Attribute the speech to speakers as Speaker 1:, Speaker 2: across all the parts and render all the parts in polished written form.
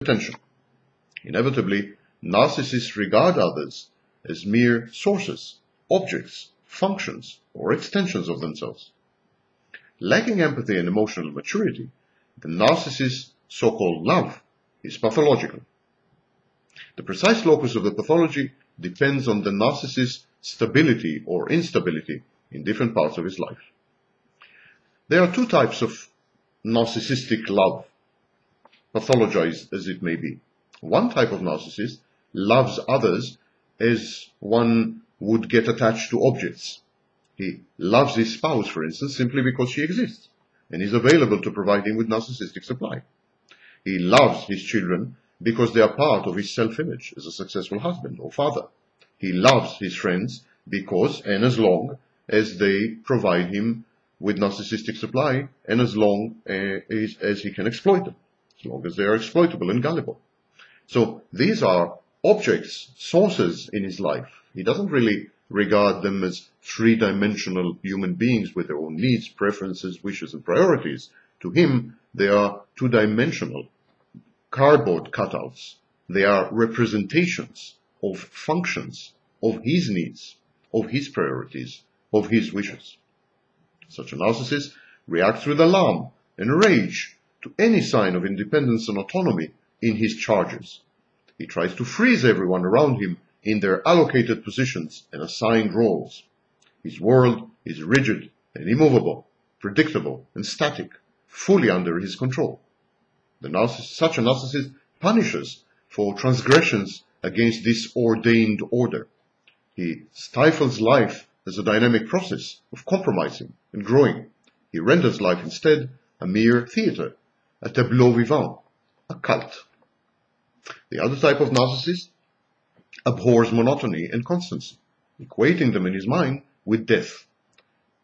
Speaker 1: attention. Inevitably, narcissists regard others as mere sources, objects, functions, or extensions of themselves. Lacking empathy and emotional maturity, the narcissist's so-called love is pathological. The precise locus of the pathology depends on the narcissist's stability or instability in different parts of his life. There are two types of narcissistic love, pathologized as it may be. One type of narcissist loves others as one would get attached to objects. He loves his spouse, for instance, simply because she exists and is available to provide him with narcissistic supply. He loves his children because they are part of his self-image as a successful husband or father. He loves his friends because and as long as they provide him with narcissistic supply and as long as he can exploit them, as long as they are exploitable and gullible. So these are objects, sources in his life. He doesn't really regard them as three-dimensional human beings with their own needs, preferences, wishes, and priorities. To him, they are two-dimensional cardboard cutouts. They are representations of functions, of his needs, of his priorities, of his wishes. Such a narcissist reacts with alarm and rage to any sign of independence and autonomy in his charges. He tries to freeze everyone around him in their allocated positions and assigned roles. His world is rigid and immovable, predictable and static, fully under his control. Such a narcissist punishes for transgressions against this ordained order. He stifles life as a dynamic process of compromising and growing. He renders life instead a mere theater, a tableau vivant, a cult. The other type of narcissist abhors monotony and constancy, equating them in his mind with death.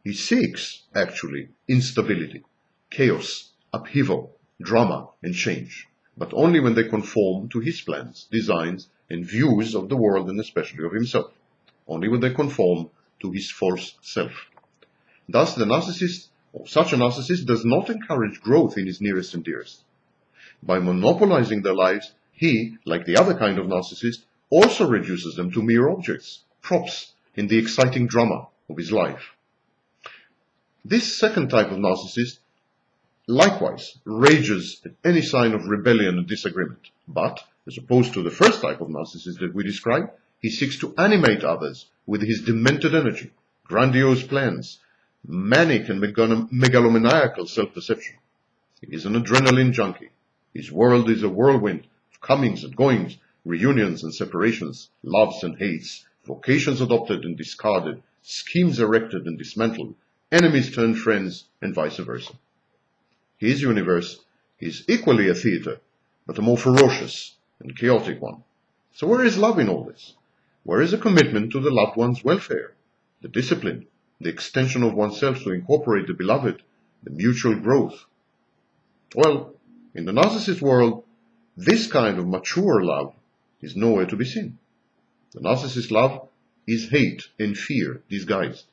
Speaker 1: He seeks, actually, instability, chaos, upheaval, drama, and change, but only when they conform to his plans, designs, and views of the world and especially of himself. Only when they conform to his false self. Thus, the narcissist, or such a narcissist, does not encourage growth in his nearest and dearest. By monopolizing their lives, he, like the other kind of narcissist, also reduces them to mere objects, props in the exciting drama of his life. This second type of narcissist likewise rages at any sign of rebellion and disagreement, but, as opposed to the first type of narcissist that we described, he seeks to animate others with his demented energy, grandiose plans, manic and megalomaniacal self-perception. He is an adrenaline junkie. His world is a whirlwind of comings and goings, reunions and separations, loves and hates, vocations adopted and discarded, schemes erected and dismantled, enemies turned friends, and vice versa. His universe is equally a theater, but a more ferocious and chaotic one. So where is love in all this? Where is a commitment to the loved one's welfare, the discipline, the extension of oneself to incorporate the beloved, the mutual growth? Well, in the narcissist world, this kind of mature love is nowhere to be seen. The narcissist love is hate and fear disguised.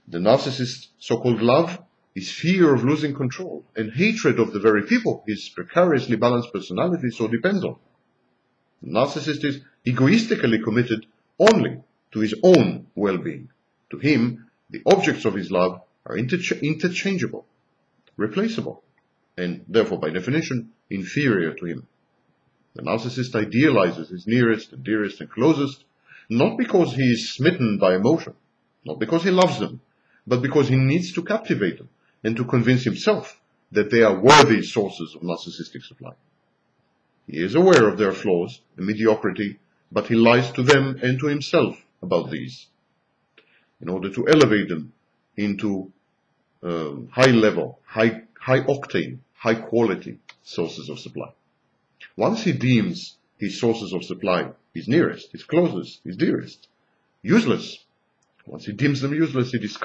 Speaker 1: The narcissist's so-called love is fear of losing control and hatred of the very people his precariously balanced personality so depends on. The narcissist is egoistically committed only to his own well-being. To him, the objects of his love are interchangeable, replaceable, and therefore, by definition, inferior to him. The narcissist idealizes his nearest and dearest and closest, not because he is smitten by emotion, not because he loves them, but because he needs to captivate them and to convince himself that they are worthy sources of narcissistic supply. He is aware of their flaws and mediocrity, but he lies to them and to himself about these in order to elevate them into high-level, high-octane, high-quality sources of supply. Once he deems his sources of supply, his nearest, his closest, his dearest, useless, once he deems them useless, he discards